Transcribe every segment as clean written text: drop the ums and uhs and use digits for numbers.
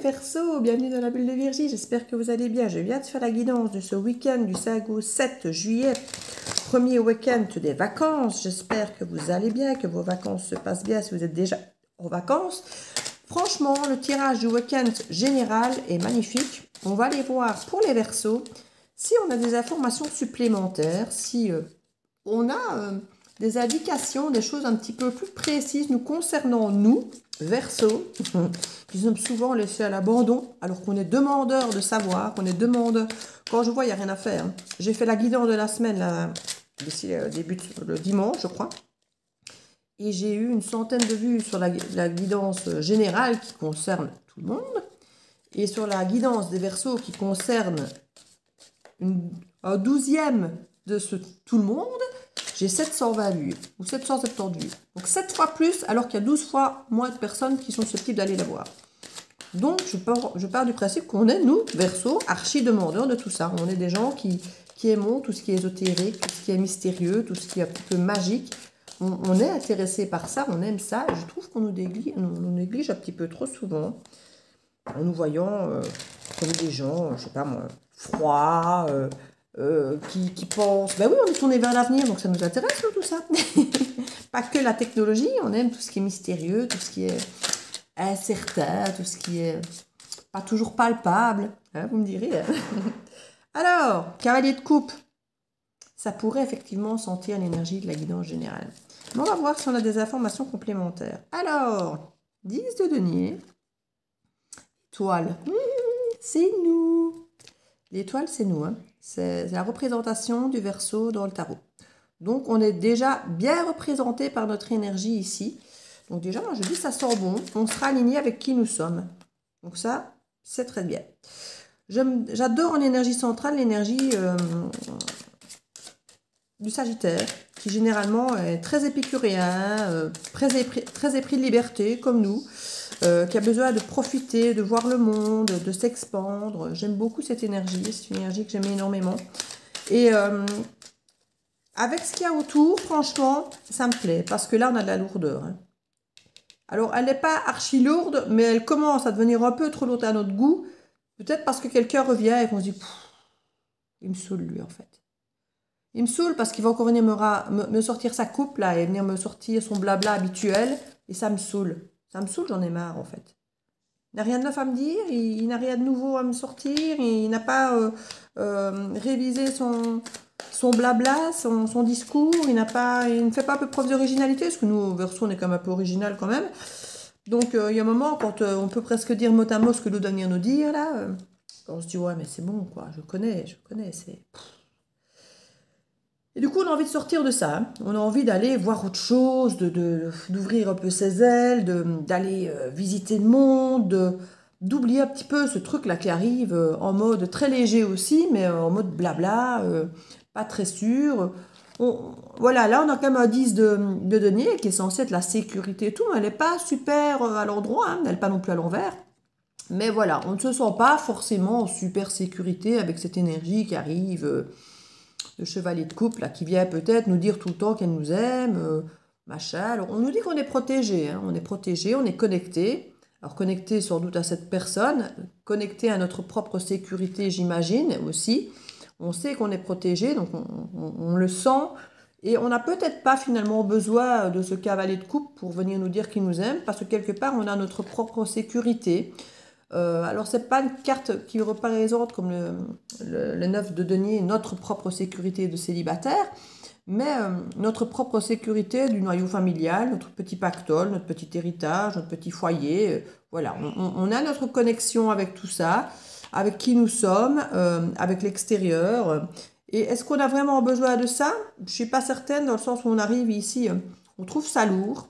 Verseaux, bienvenue dans la bulle de Virgie, j'espère que vous allez bien. Je viens de faire la guidance de ce week-end du 5 au 7 juillet, premier week-end des vacances. J'espère que vous allez bien, que vos vacances se passent bien si vous êtes déjà en vacances. Franchement, le tirage du week-end général est magnifique. On va aller voir pour les Verseaux si on a des informations supplémentaires, si on a des indications, des choses un petit peu plus précises nous concernant nous, Verseaux, qui sommes souvent laissés à l'abandon, alors qu'on est demandeur de savoir, qu'on est demandeur. Quand je vois, il n'y a rien à faire. J'ai fait la guidance de la semaine, là, d'ici début le dimanche, je crois. Et j'ai eu une centaine de vues sur la guidance générale qui concerne tout le monde. Et sur la guidance des Verseaux qui concerne un 12e de tout le monde, j'ai 720 vues, ou 770 vues. Donc 7 fois plus, alors qu'il y a 12 fois moins de personnes qui sont susceptibles d'aller la voir. Donc je pars du principe qu'on est, nous, Verseaux, archi-demandeurs de tout ça. On est des gens qui aimons tout ce qui est ésotérique, tout ce qui est mystérieux, tout ce qui est un petit peu magique. On est intéressé par ça, on aime ça. Je trouve qu'on nous néglige un petit peu trop souvent, en nous voyant comme des gens, je sais pas moi, froids, qui pensent, ben oui, on est tourné vers l'avenir, donc ça nous intéresse, nous, tout ça. Pas que la technologie, on aime tout ce qui est mystérieux, tout ce qui est incertain, tout ce qui est pas toujours palpable, hein, vous me direz. Hein. Alors, cavalier de coupe, ça pourrait effectivement sentir l'énergie de la guidance générale. Mais on va voir si on a des informations complémentaires. Alors, 10 de denier, étoile, c'est nous. L'étoile, c'est nous, hein. C'est la représentation du Verseau dans le tarot. Donc, on est déjà bien représenté par notre énergie ici. Donc, déjà, moi, je dis ça sent bon. On sera aligné avec qui nous sommes. Donc, ça, c'est très bien. J'adore en énergie centrale l'énergie du Sagittaire, qui généralement est très épicurien, très épris de liberté, comme nous. Qui a besoin de profiter, de voir le monde, de s'expandre. J'aime beaucoup cette énergie, c'est une énergie que j'aime énormément. Et avec ce qu'il y a autour, franchement, ça me plaît, parce que là, on a de la lourdeur. Hein. Alors, elle n'est pas archi lourde, mais elle commence à devenir un peu trop lourde à notre goût, peut-être parce que quelqu'un revient et qu'on se dit, il me saoule lui, en fait. Il me saoule parce qu'il va encore venir me sortir sa coupe, là, et venir me sortir son blabla habituel, et ça me saoule. Ça me saoule, j'en ai marre en fait. Il n'a rien de neuf à me dire, il n'a rien de nouveau à me sortir, il n'a pas révisé son blabla, son discours, il ne fait pas un peu preuve d'originalité, parce que nous, Verseau, on est quand même un peu original quand même. Donc il y a un moment, quand on peut presque dire mot à mot ce que l'autre va venir nous dire, là, on se dit, ouais, mais c'est bon, quoi, je connais, c'est... Et du coup, on a envie de sortir de ça. Hein. On a envie d'aller voir autre chose, d'ouvrir un peu ses ailes, d'aller visiter le monde, d'oublier un petit peu ce truc-là qui arrive en mode très léger aussi, mais en mode blabla, pas très sûr. Voilà, là, on a quand même un 10 de denier qui est censé être la sécurité et tout, mais elle n'est pas super à l'endroit, hein, elle n'est pas non plus à l'envers. Mais voilà, on ne se sent pas forcément en super sécurité avec cette énergie qui arrive... le chevalier de coupe, là, qui vient peut-être nous dire tout le temps qu'elle nous aime, machin. Alors, on nous dit qu'on est protégé, hein, on est protégé, on est connecté. Alors, connecté sans doute à cette personne, connecté à notre propre sécurité, j'imagine, aussi. On sait qu'on est protégé, donc on le sent. Et on n'a peut-être pas finalement besoin de ce cavalier de coupe pour venir nous dire qu'il nous aime, parce que quelque part, on a notre propre sécurité. Alors, ce n'est pas une carte qui représente comme le 9 de denier notre propre sécurité de célibataire, mais notre propre sécurité du noyau familial, notre petit pactole, notre petit héritage, notre petit foyer. Voilà, on a notre connexion avec tout ça, avec qui nous sommes, avec l'extérieur. Et est-ce qu'on a vraiment besoin de ça? Je ne suis pas certaine, dans le sens où on arrive ici, on trouve ça lourd.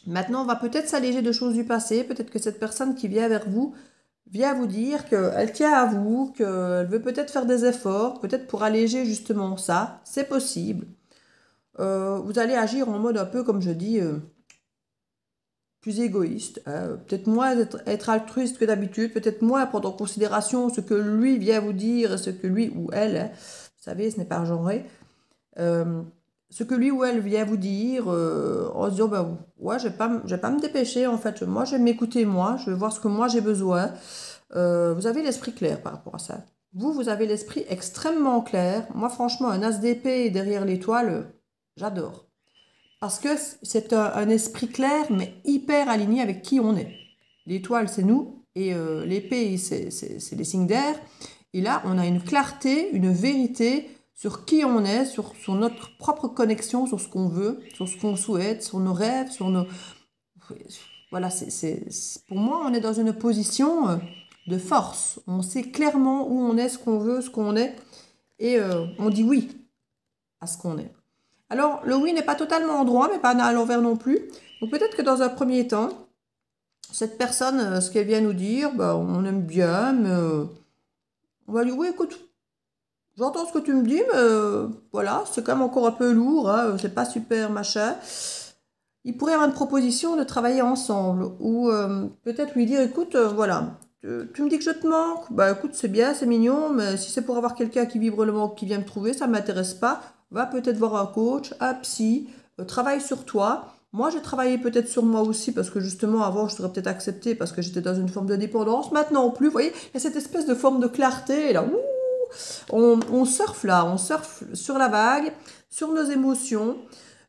Maintenant, on va peut-être s'alléger de choses du passé. Peut-être que cette personne qui vient vers vous vient vous dire qu'elle tient à vous, qu'elle veut peut-être faire des efforts, peut-être pour alléger justement ça. C'est possible. Vous allez agir en mode un peu, comme je dis, plus égoïste. Hein. Peut-être moins être altruiste que d'habitude. Peut-être moins prendre en considération ce que lui vient vous dire, ce que lui ou elle, hein, vous savez, ce n'est pas genré. ce que lui ou elle vient vous dire, en se disant, ben, ouais, je vais pas me dépêcher, en fait, moi, je vais m'écouter, moi, je vais voir ce que moi j'ai besoin. Vous avez l'esprit clair par rapport à ça. Vous avez l'esprit extrêmement clair. Moi, franchement, un as d'épée derrière l'étoile, j'adore. Parce que c'est un esprit clair, mais hyper aligné avec qui on est. L'étoile, c'est nous, et l'épée, c'est les signes d'air. Et là, on a une clarté, une vérité sur qui on est, sur notre propre connexion, sur ce qu'on veut, sur ce qu'on souhaite, sur nos rêves, sur nos... Voilà, pour moi, on est dans une position de force. On sait clairement où on est, ce qu'on veut, ce qu'on est, et on dit oui à ce qu'on est. Alors, le oui n'est pas totalement en droit, mais pas à l'envers non plus. Donc peut-être que dans un premier temps, cette personne, ce qu'elle vient nous dire, bah, on aime bien, mais on va dire, oui, écoute, j'entends ce que tu me dis, mais voilà, c'est quand même encore un peu lourd, hein, c'est pas super machin. Il pourrait y avoir une proposition de travailler ensemble, ou peut-être lui dire, écoute, voilà, tu me dis que je te manque, bah écoute, c'est bien, c'est mignon, mais si c'est pour avoir quelqu'un qui vibre le manque, qui vient me trouver, ça ne m'intéresse pas. Va peut-être voir un coach, un psy, travaille sur toi. Moi, j'ai travaillé peut-être sur moi aussi, parce que justement, avant, je serais peut-être acceptée, parce que j'étais dans une forme de dépendance. Maintenant, plus, vous voyez, il y a cette espèce de forme de clarté, là, ouh, on surfe là, on surfe sur la vague, sur nos émotions.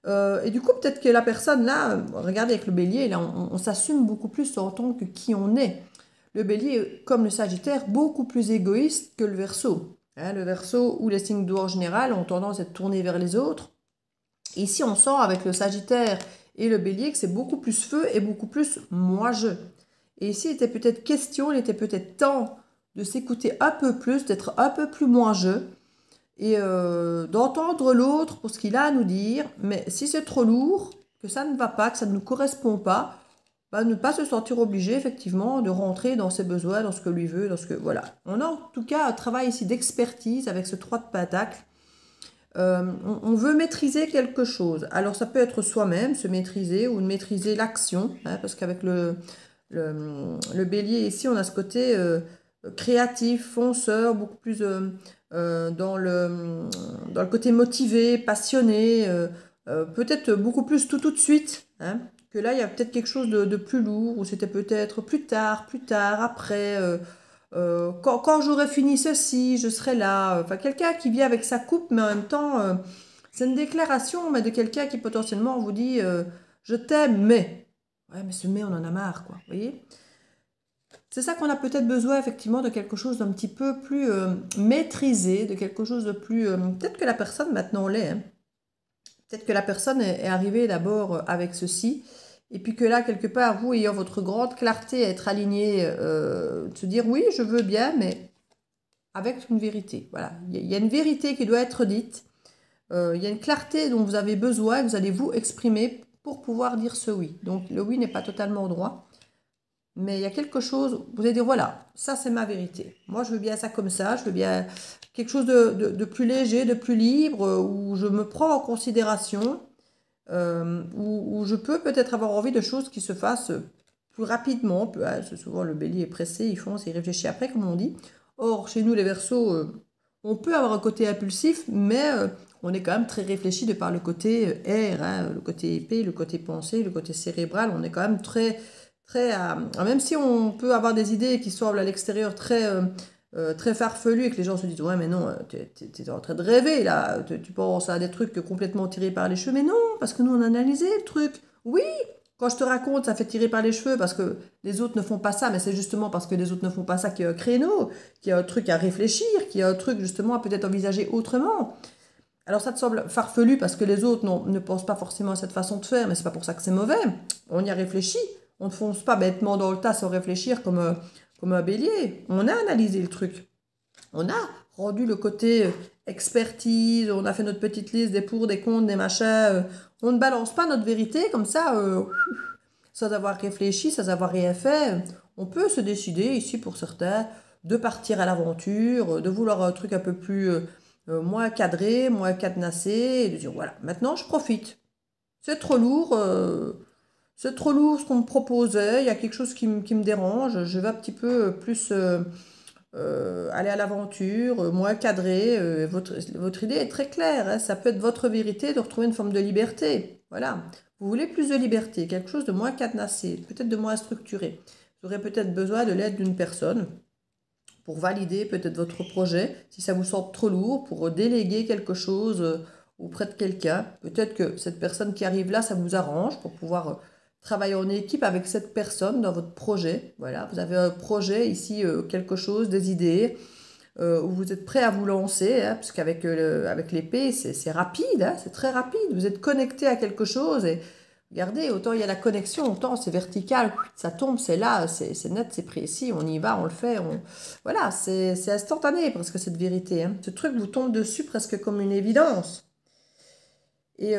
Et du coup, peut-être que la personne là, regardez avec le bélier, là, on s'assume beaucoup plus en tant que qui on est. Le bélier, comme le sagittaire, beaucoup plus égoïste que le verseau. Hein, le verseau ou les signes d'eau en général ont tendance à être tournés vers les autres. Ici, on sent avec le sagittaire et le bélier que c'est beaucoup plus feu et beaucoup plus moi-je. Et ici, il était peut-être question, il était peut-être temps de s'écouter un peu plus, d'être un peu plus moi-je et d'entendre l'autre pour ce qu'il a à nous dire. Mais si c'est trop lourd, que ça ne va pas, que ça ne nous correspond pas, bah, ne pas se sentir obligé effectivement de rentrer dans ses besoins, dans ce que lui veut, dans ce que... Voilà. On a en tout cas un travail ici d'expertise avec ce 3 de pentacle. On veut maîtriser quelque chose. Alors ça peut être soi-même, se maîtriser ou maîtriser l'action, hein, parce qu'avec le bélier ici, on a ce côté créatif, fonceur, beaucoup plus dans le côté motivé, passionné, peut-être beaucoup plus tout de suite, hein, que là, il y a peut-être quelque chose de plus lourd, ou c'était peut-être plus tard, après, quand j'aurai fini ceci, je serai là. Enfin, quelqu'un qui vient avec sa coupe, mais en même temps, c'est une déclaration, mais de quelqu'un qui potentiellement vous dit je t'aime, mais... Ouais, mais ce mais, on en a marre, quoi, vous voyez? C'est ça qu'on a peut-être besoin, effectivement, de quelque chose d'un petit peu plus maîtrisé, de quelque chose de plus... peut-être que la personne, maintenant, l'est, hein. Peut-être que la personne est arrivée d'abord avec ceci, et puis que là, quelque part, vous ayant votre grande clarté à être aligné, de se dire oui, je veux bien, mais avec une vérité. Voilà, il y a une vérité qui doit être dite, il y a une clarté dont vous avez besoin, que vous allez vous exprimer pour pouvoir dire ce oui. Donc le oui n'est pas totalement droit, mais il y a quelque chose, vous allez dire voilà, ça c'est ma vérité. Moi je veux bien ça comme ça, je veux bien quelque chose de plus léger, de plus libre, où je me prends en considération, où je peux peut-être avoir envie de choses qui se fassent plus rapidement. C'est souvent le bélier est pressé, il fonce, il réfléchit après, comme on dit. Or, chez nous, les verseaux, on peut avoir un côté impulsif, mais on est quand même très réfléchi de par le côté air, hein, le côté épée, le côté pensée, le côté cérébral. On est quand même très, très... même si on peut avoir des idées qui semblent à l'extérieur très farfelues et que les gens se disent ouais mais non, t'es en train de rêver là, tu penses à des trucs complètement tirés par les cheveux, mais non, parce que nous on a analysé le truc. Oui, quand je te raconte ça fait tirer par les cheveux parce que les autres ne font pas ça, mais c'est justement parce que les autres ne font pas ça qu'il y a un créneau, qu'il y a un truc à réfléchir, qu'il y a un truc justement à peut-être envisager autrement. Alors ça te semble farfelu parce que les autres ne pensent pas forcément à cette façon de faire, mais c'est pas pour ça que c'est mauvais. On y a réfléchi. On ne fonce pas bêtement dans le tas sans réfléchir comme un bélier. On a analysé le truc. On a rendu le côté expertise, on a fait notre petite liste des pour, des contre, des machins. On ne balance pas notre vérité comme ça, sans avoir réfléchi, sans avoir rien fait. On peut se décider, ici pour certains, de partir à l'aventure, de vouloir un truc un peu plus moins cadré, moins cadenassé, et de dire voilà, maintenant je profite. C'est trop lourd. C'est trop lourd ce qu'on me proposait, il y a quelque chose qui me dérange, je vais un petit peu plus aller à l'aventure, moins cadré. Votre idée est très claire, hein. Ça peut être votre vérité de retrouver une forme de liberté. Voilà. Vous voulez plus de liberté, quelque chose de moins cadenassé, peut-être de moins structuré. Vous aurez peut-être besoin de l'aide d'une personne pour valider peut-être votre projet, si ça vous semble trop lourd, pour déléguer quelque chose auprès de quelqu'un. Peut-être que cette personne qui arrive là, ça vous arrange pour pouvoir travailler en équipe avec cette personne dans votre projet. Voilà, vous avez un projet ici, quelque chose, des idées, où vous êtes prêt à vous lancer, hein, parce qu'avec avec l'épée, c'est rapide, hein, c'est très rapide. Vous êtes connecté à quelque chose et regardez, autant il y a la connexion, autant c'est vertical, ça tombe, c'est là, c'est net, c'est précis, on y va, on le fait. Voilà, c'est instantané presque cette vérité, hein. Ce truc vous tombe dessus presque comme une évidence. Et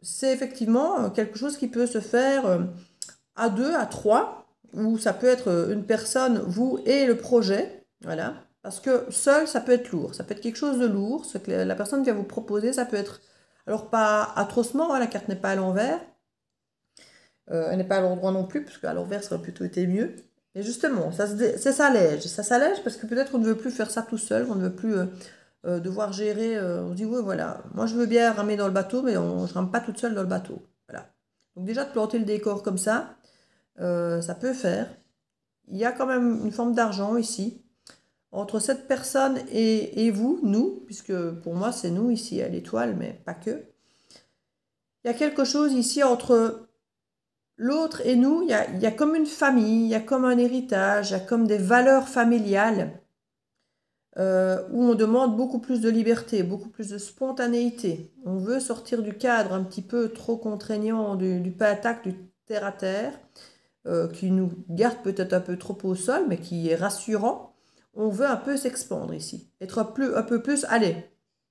c'est effectivement quelque chose qui peut se faire à deux, à trois, ou ça peut être une personne, vous et le projet, voilà. Parce que seul, ça peut être lourd, ça peut être quelque chose de lourd, ce que la personne vient vous proposer, ça peut être, alors pas atrocement, hein, la carte n'est pas à l'envers, elle n'est pas à l'endroit non plus, parce qu'à l'envers, ça aurait plutôt été mieux. Mais justement, ça s'allège parce que peut-être on ne veut plus faire ça tout seul, on ne veut plus devoir gérer. On se dit, oui, voilà, moi je veux bien ramer dans le bateau, mais je ne rame pas toute seule dans le bateau. Voilà. Donc déjà, de planter le décor comme ça peut faire. Il y a quand même une forme d'argent ici, entre cette personne et vous, nous, puisque pour moi c'est nous ici à l'étoile, mais pas que. Il y a quelque chose ici entre l'autre et nous, il y a comme une famille, il y a comme un héritage, il y a comme des valeurs familiales où on demande beaucoup plus de liberté, beaucoup plus de spontanéité. On veut sortir du cadre un petit peu trop contraignant du pas-à-tac, du terre-à-terre, qui nous garde peut-être un peu trop au sol, mais qui est rassurant. On veut un peu s'expandre ici, être un peu plus, allez,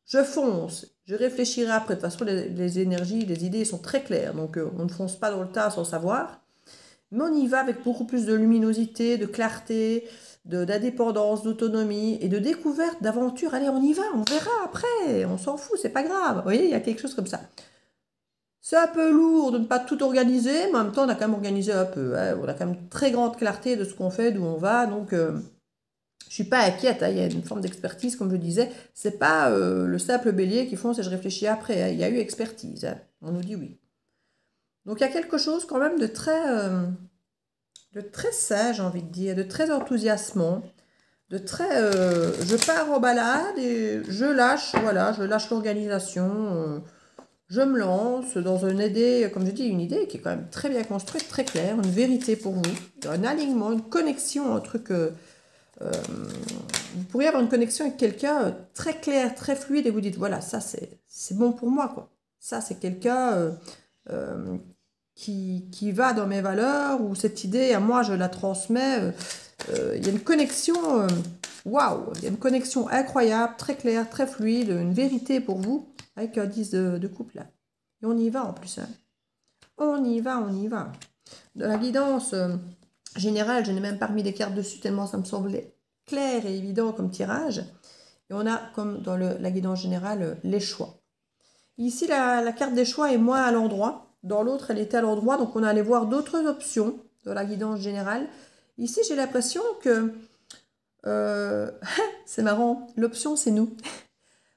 je fonce, je réfléchirai après. De toute façon, les énergies, les idées sont très claires, donc on ne fonce pas dans le tas sans savoir. Mais on y va avec beaucoup plus de luminosité, de clarté, d'indépendance, d'autonomie et de découverte, d'aventure. Allez, on y va, on verra après, on s'en fout, c'est pas grave. Vous voyez, il y a quelque chose comme ça. C'est un peu lourd de ne pas tout organiser, mais en même temps, on a quand même organisé un peu, hein. On a quand même une très grande clarté de ce qu'on fait, d'où on va, donc je suis pas inquiète, hein. Il y a une forme d'expertise, comme je disais. C'est pas le simple bélier qui fonce et je réfléchis après, hein. Il y a eu expertise, hein. On nous dit oui. Donc il y a quelque chose quand même de très sain, j'ai envie de dire, de très enthousiasmant, de très... je pars en balade et je lâche, voilà, je lâche l'organisation, je me lance dans une idée, comme je dis, une idée qui est quand même très bien construite, très claire, une vérité pour vous, un alignement, une connexion, un truc... vous pourriez avoir une connexion avec quelqu'un très clair, très fluide, et vous dites, voilà, ça c'est bon pour moi, quoi. Ça c'est quelqu'un qui va dans mes valeurs, ou cette idée, à moi je la transmets. Il y a une connexion, waouh, il y a une connexion incroyable, très claire, très fluide, une vérité pour vous, avec un 10 de coupe là. Et on y va en plus, hein. On y va, on y va. Dans la guidance générale, je n'ai même pas remis des cartes dessus, tellement ça me semblait clair et évident comme tirage. Et on a, comme dans la guidance générale, les choix. Ici, la carte des choix est moins à l'endroit. Dans l'autre, elle était à l'endroit, donc on allait voir d'autres options dans la guidance générale. Ici, j'ai l'impression que... c'est marrant, l'option, c'est nous.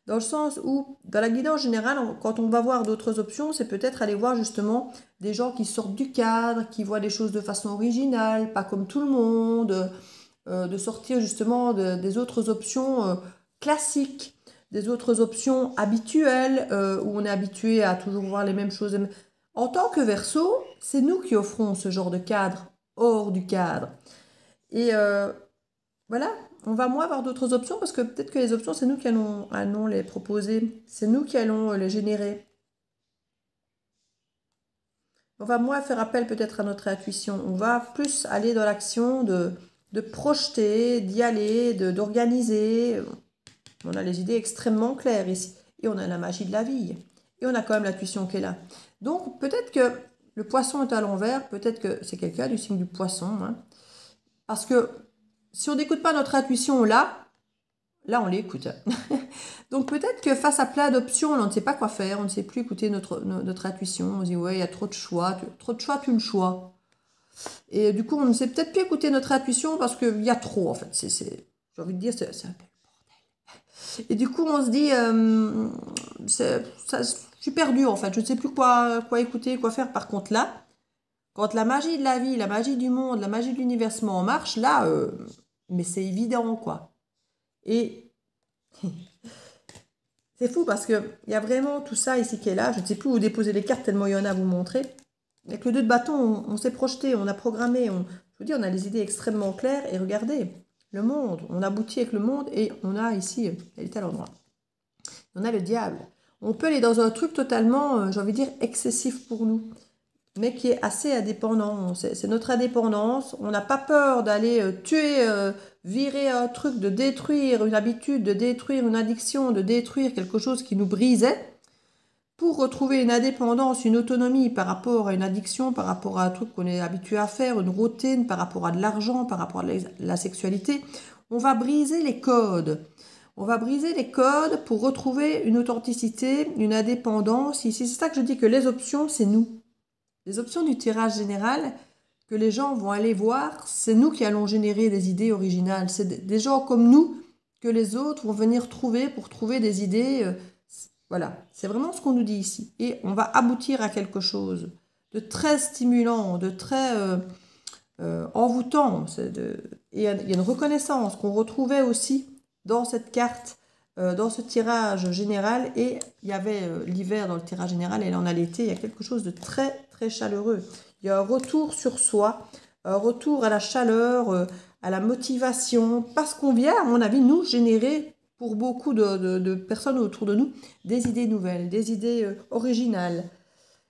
Dans le sens où, dans la guidance générale, quand on va voir d'autres options, c'est peut-être aller voir justement des gens qui sortent du cadre, qui voient des choses de façon originale, pas comme tout le monde, de sortir justement des autres options classiques, des autres options habituelles, où on est habitué à toujours voir les mêmes choses. En tant que Verseau, c'est nous qui offrons ce genre de cadre, hors du cadre. Et voilà, on va moins avoir d'autres options parce que peut-être que les options, c'est nous qui allons les proposer. C'est nous qui allons les générer. On va moins faire appel peut-être à notre intuition. On va plus aller dans l'action de projeter, d'y aller, d'organiser. On a les idées extrêmement claires ici. Et on a la magie de la vie. Et on a quand même l'intuition qui est là. Donc peut-être que le poisson est à l'envers. Peut-être que c'est quelqu'un du signe du poisson, hein. Parce que si on n'écoute pas notre intuition là on l'écoute. Donc peut-être que face à plein d'options, on ne sait pas quoi faire, on ne sait plus écouter notre intuition. On se dit, ouais, il y a trop de choix, tu le choix. Et du coup, on ne sait peut-être plus écouter notre intuition parce qu'il y a trop, en fait. j'ai envie de dire, c'est un peu le bordel. Et du coup, on se dit, je suis perdue en fait, je ne sais plus quoi écouter, quoi faire. Par contre là, quand la magie de la vie, la magie du monde, la magie de l'univers se met en marche, là, mais c'est évident quoi. Et c'est fou parce qu'il y a vraiment tout ça ici qui est là. Je ne sais plus où déposer les cartes tellement il y en a à vous montrer. Avec le 2 de bâton, on s'est projeté, on a programmé. Je vous dis, on a des idées extrêmement claires. Et regardez, le monde, on aboutit avec le monde et on a ici, elle est à l'endroit. On a le diable. On peut aller dans un truc totalement, j'ai envie de dire, excessif pour nous, mais qui est assez indépendant. C'est notre indépendance. On n'a pas peur d'aller tuer, virer un truc, de détruire une habitude, de détruire une addiction, de détruire quelque chose qui nous brisait pour retrouver une indépendance, une autonomie par rapport à une addiction, par rapport à un truc qu'on est habitué à faire, une routine, par rapport à de l'argent, par rapport à la sexualité. On va briser les codes. On va briser les codes pour retrouver une authenticité, une indépendance. Ici, c'est ça que je dis que les options, c'est nous. Les options du tirage général que les gens vont aller voir, c'est nous qui allons générer des idées originales. C'est des gens comme nous que les autres vont venir trouver pour trouver des idées. Voilà, c'est vraiment ce qu'on nous dit ici. Et on va aboutir à quelque chose de très stimulant, de très envoûtant. Et il y a une reconnaissance qu'on retrouvait aussi dans cette carte, dans ce tirage général. Et il y avait l'hiver dans le tirage général et là on a l'été. Il y a quelque chose de très, très chaleureux. Il y a un retour sur soi, un retour à la chaleur, à la motivation. Parce qu'on vient, à mon avis, nous générer pour beaucoup de personnes autour de nous, des idées nouvelles, des idées originales.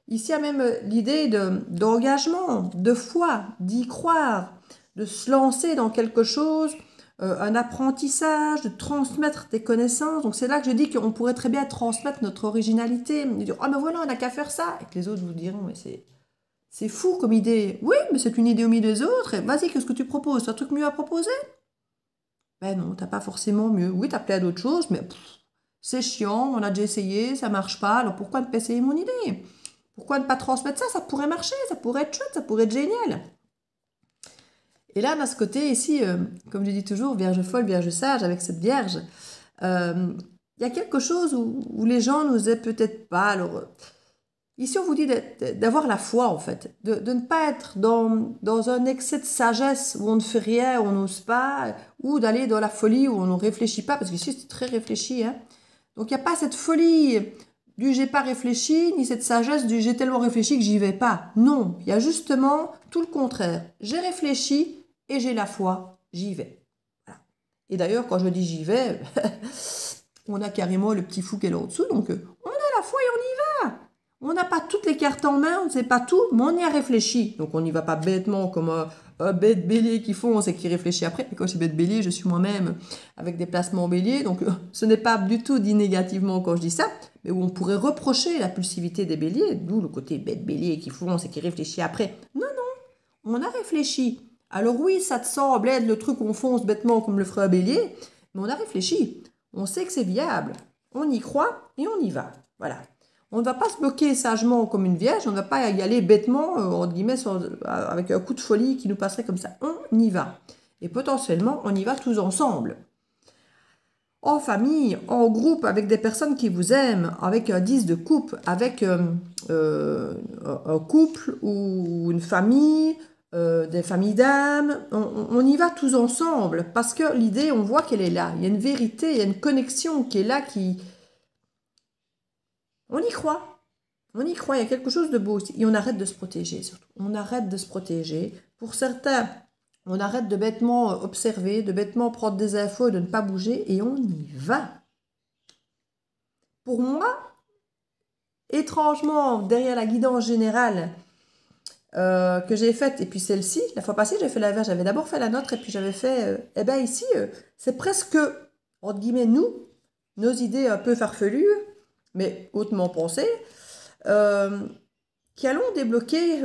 Ici, il y a même l'idée d'engagement, de foi, d'y croire, de se lancer dans quelque chose, un apprentissage, de transmettre des connaissances. Donc c'est là que je dis qu'on pourrait très bien transmettre notre originalité, de dire « Ah ben voilà, on n'a qu'à faire ça !» Et que les autres vous diront « Mais c'est fou comme idée !» Oui, mais c'est une idée au milieu des autres. Vas-y, qu'est-ce que tu proposes? Tu as un truc mieux à proposer? Ben non, t'as pas forcément mieux. Oui, t'as plein d'autres choses, mais c'est chiant, on a déjà essayé, ça marche pas, alors pourquoi ne pas essayer mon idée? Pourquoi ne pas transmettre ça? Ça pourrait marcher, ça pourrait être chouette, ça pourrait être génial. Et là, on a ce côté ici, comme je dis toujours, vierge folle, vierge sage, avec cette vierge, il y a quelque chose où les gens nous aident peut-être pas. Alors, ici, on vous dit d'avoir la foi, en fait, de ne pas être dans un excès de sagesse où on ne fait rien, où on n'ose pas, ou d'aller dans la folie où on ne réfléchit pas, parce qu'ici, c'est très réfléchi. Hein. Donc, il n'y a pas cette folie du j'ai pas réfléchi, ni cette sagesse du j'ai tellement réfléchi que j'y vais pas. Non, il y a justement tout le contraire. J'ai réfléchi et j'ai la foi, j'y vais. Voilà. Et d'ailleurs, quand je dis j'y vais, on a carrément le petit fou qui est là au-dessous, donc on a la foi et on y va. On n'a pas toutes les cartes en main, on ne sait pas tout, mais on y a réfléchi. Donc on n'y va pas bêtement comme un bête bélier qui fonce et qui réfléchit après. Et quand je suis bête bélier, je suis moi-même avec des placements bélier. Donc ce n'est pas du tout dit négativement quand je dis ça, mais où on pourrait reprocher la pulsivité des béliers, d'où le côté bête bélier qui fonce et qui réfléchit après. Non, non, on a réfléchi. Alors oui, ça te semble être le truc où on fonce bêtement comme le ferait un bélier, mais on a réfléchi. On sait que c'est viable. On y croit et on y va. Voilà. On ne va pas se bloquer sagement comme une vierge, on ne va pas y aller bêtement, entre guillemets, avec un coup de folie qui nous passerait comme ça. On y va. Et potentiellement, on y va tous ensemble. En famille, en groupe, avec des personnes qui vous aiment, avec un 10 de coupe, avec un couple ou une famille, des familles d'âmes. On y va tous ensemble parce que l'idée, on voit qu'elle est là. Il y a une vérité, il y a une connexion qui est là, on y croit. On y croit, il y a quelque chose de beau aussi. Et on arrête de se protéger, surtout. On arrête de se protéger. Pour certains, on arrête de bêtement observer, de bêtement prendre des infos et de ne pas bouger. Et on y va. Pour moi, étrangement, derrière la guidance générale que j'ai faite, et puis celle-ci, la fois passée, j'ai fait la verge. J'avais d'abord fait la nôtre, et puis j'avais fait... eh bien ici, c'est presque, entre guillemets, nous, nos idées un peu farfelues, mais hautement pensées, qui allons débloquer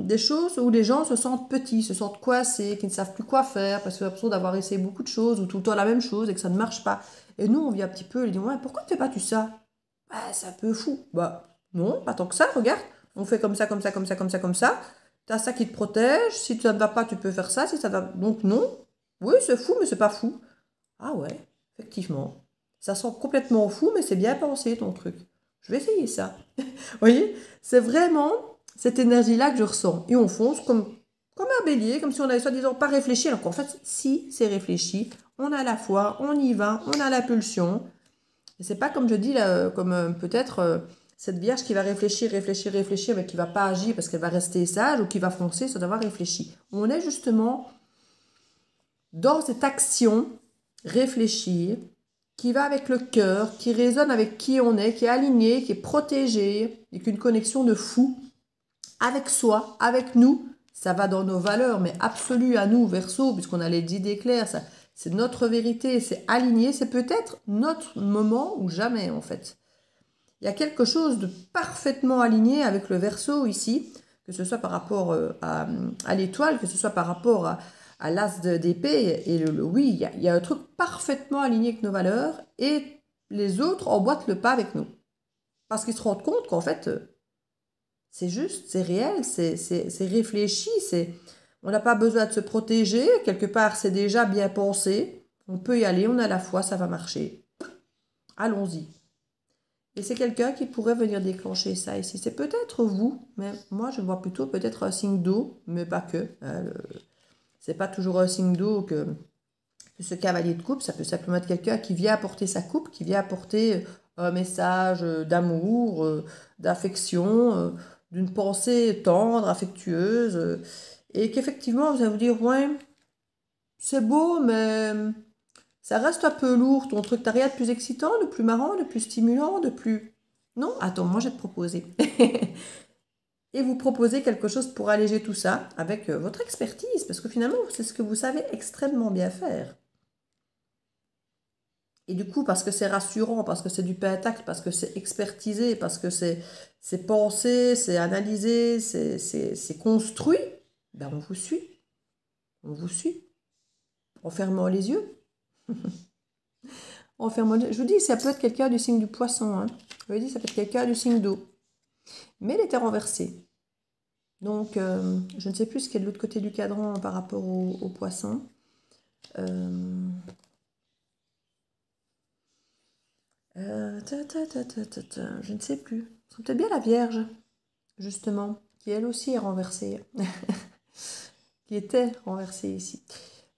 des choses où les gens se sentent petits, se sentent coincés, qui ne savent plus quoi faire, parce qu'ils ont l'impression d'avoir essayé beaucoup de choses, ou tout le temps la même chose, et que ça ne marche pas. Et nous, on vient un petit peu, ils disent, ouais, pourquoi ne fais pas-tu ça? Bah, c'est un peu fou. Bah, non, pas tant que ça, regarde. On fait comme ça, comme ça, comme ça, comme ça, comme ça. Tu as ça qui te protège. Si ça ne va pas, tu peux faire ça. Si ça va... Donc non. Oui, c'est fou, mais c'est pas fou. Ah ouais, effectivement. Ça sent complètement fou, mais c'est bien pensé ton truc. Je vais essayer ça. Vous voyez, c'est vraiment cette énergie-là que je ressens. Et on fonce comme un bélier, comme si on avait soi-disant pas réfléchi, alors qu'en fait, si c'est réfléchi, on a la foi, on y va, on a la pulsion. Et c'est pas comme je dis, là, comme peut-être cette vierge qui va réfléchir, réfléchir, réfléchir, mais qui va pas agir parce qu'elle va rester sage ou qui va foncer sans avoir réfléchi. On est justement dans cette action réfléchir, qui va avec le cœur, qui résonne avec qui on est, qui est aligné, qui est protégé, et qu'une connexion de fou avec soi, avec nous, ça va dans nos valeurs, mais absolues à nous, Verseau, puisqu'on a les idées claires, ça, c'est notre vérité, c'est aligné, c'est peut-être notre moment ou jamais en fait. Il y a quelque chose de parfaitement aligné avec le Verseau ici, que ce soit par rapport à l'étoile, que ce soit par rapport à l'as d'épée, et oui, il y a un truc parfaitement aligné avec nos valeurs, et les autres emboîtent le pas avec nous. Parce qu'ils se rendent compte qu'en fait, c'est juste, c'est réel, c'est réfléchi, on n'a pas besoin de se protéger, quelque part c'est déjà bien pensé, on peut y aller, on a la foi, ça va marcher. Allons-y. Et c'est quelqu'un qui pourrait venir déclencher ça ici. C'est peut-être vous, mais moi je vois plutôt peut-être un signe d'eau, mais pas que. Hein, c'est pas toujours un signe d'eau que ce cavalier de coupe. Ça peut simplement être quelqu'un qui vient apporter sa coupe, qui vient apporter un message d'amour, d'affection, d'une pensée tendre, affectueuse. Et qu'effectivement, vous allez vous dire, ouais, c'est beau, mais ça reste un peu lourd, ton truc. T'as rien de plus excitant, de plus marrant, de plus stimulant, de plus... Non? Attends, moi je vais te proposer. Et vous proposez quelque chose pour alléger tout ça avec votre expertise, parce que finalement, c'est ce que vous savez extrêmement bien faire. Et du coup, parce que c'est rassurant, parce que c'est du pentacle, parce que c'est expertisé, parce que c'est pensé, c'est analysé, c'est construit, ben on vous suit. On vous suit. En fermant les yeux. Je vous dis, ça peut être quelqu'un du signe du poisson. Hein. Je vous dis, ça peut être quelqu'un du signe d'eau. Mais elle était renversée. Donc, je ne sais plus ce qu'il y a de l'autre côté du cadran par rapport au poisson. Je ne sais plus. C'est peut-être bien la Vierge, justement, qui elle aussi est renversée. Qui était renversée ici.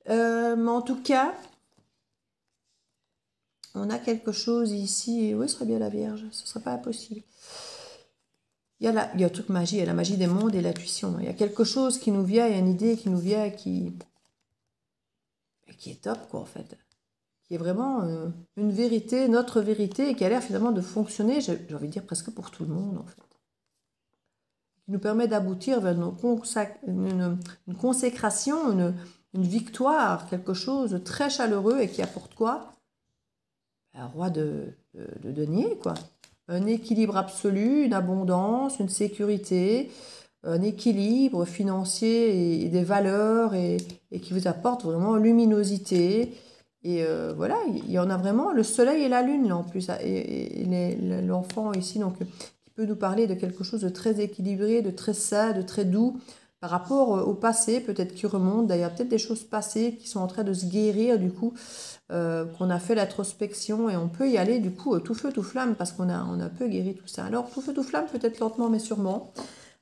Mais en tout cas, on a quelque chose ici. Oui, ce serait bien la Vierge. Ce ne serait pas impossible. Il y a un truc magie, il y a la magie des mondes et l'intuition. Il y a quelque chose qui nous vient, il y a une idée qui nous vient, qui est top, quoi, en fait. Qui est vraiment une vérité, notre vérité, et qui a l'air finalement de fonctionner, j'ai envie de dire presque pour tout le monde, en fait. Qui nous permet d'aboutir vers une consécration, une victoire, quelque chose de très chaleureux et qui apporte quoi? Un roi de denier, quoi. Un équilibre absolu, une abondance, une sécurité, un équilibre financier et des valeurs et qui vous apporte vraiment luminosité. Et voilà, il y en a vraiment le soleil et la lune là en plus. Et l'enfant ici, donc, qui peut nous parler de quelque chose de très équilibré, de très sain, de très doux par rapport au passé, peut-être qui remonte. D'ailleurs, peut-être des choses passées qui sont en train de se guérir du coup. Qu'on a fait l'introspection et on peut y aller du coup tout feu tout flamme parce qu'on a un peu guéri tout ça. Alors tout feu tout flamme peut-être lentement mais sûrement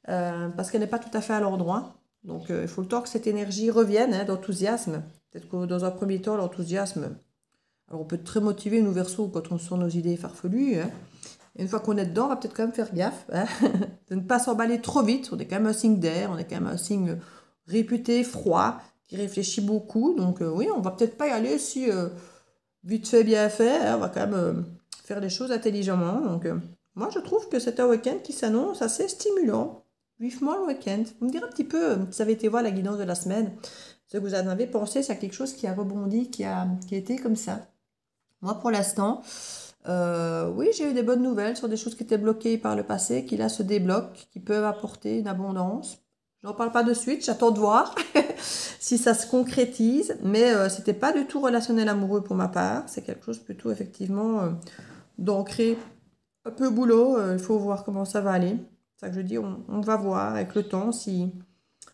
parce qu'elle n'est pas tout à fait à l'endroit. Donc il faut le temps que cette énergie revienne hein, d'enthousiasme. Peut-être que dans un premier temps l'enthousiasme, alors on peut être très motivé nous Verseaux quand on sent nos idées farfelues. Hein. Et une fois qu'on est dedans, on va peut-être quand même faire gaffe hein, de ne pas s'emballer trop vite. On est quand même un signe d'air, on est quand même un signe réputé froid, qui réfléchit beaucoup. Donc oui, on va peut-être pas y aller si vite fait, bien fait. Hein, on va quand même faire les choses intelligemment. Donc moi, je trouve que c'est un week-end qui s'annonce assez stimulant. Vivement le week-end. Vous me direz un petit peu, si ça avait été voir la guidance de la semaine, ce que vous en avez pensé, c'est quelque chose qui a rebondi, qui a été comme ça. Moi, pour l'instant, oui, j'ai eu des bonnes nouvelles sur des choses qui étaient bloquées par le passé, qui là se débloquent, qui peuvent apporter une abondance. Je n'en parle pas de suite, j'attends de voir si ça se concrétise, mais c'était pas du tout relationnel amoureux pour ma part. C'est quelque chose plutôt effectivement d'ancré un peu boulot. Il faut voir comment ça va aller. C'est ça que je dis, on va voir avec le temps si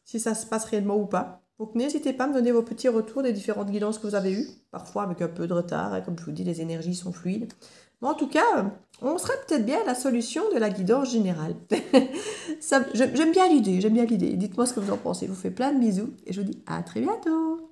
ça se passe réellement ou pas. Donc n'hésitez pas à me donner vos petits retours des différentes guidances que vous avez eues, parfois avec un peu de retard, hein, comme je vous dis, les énergies sont fluides. Mais en tout cas, on serait peut-être bien à la solution de la guidance générale. J'aime bien l'idée, j'aime bien l'idée. Dites-moi ce que vous en pensez. Je vous fais plein de bisous et je vous dis à très bientôt.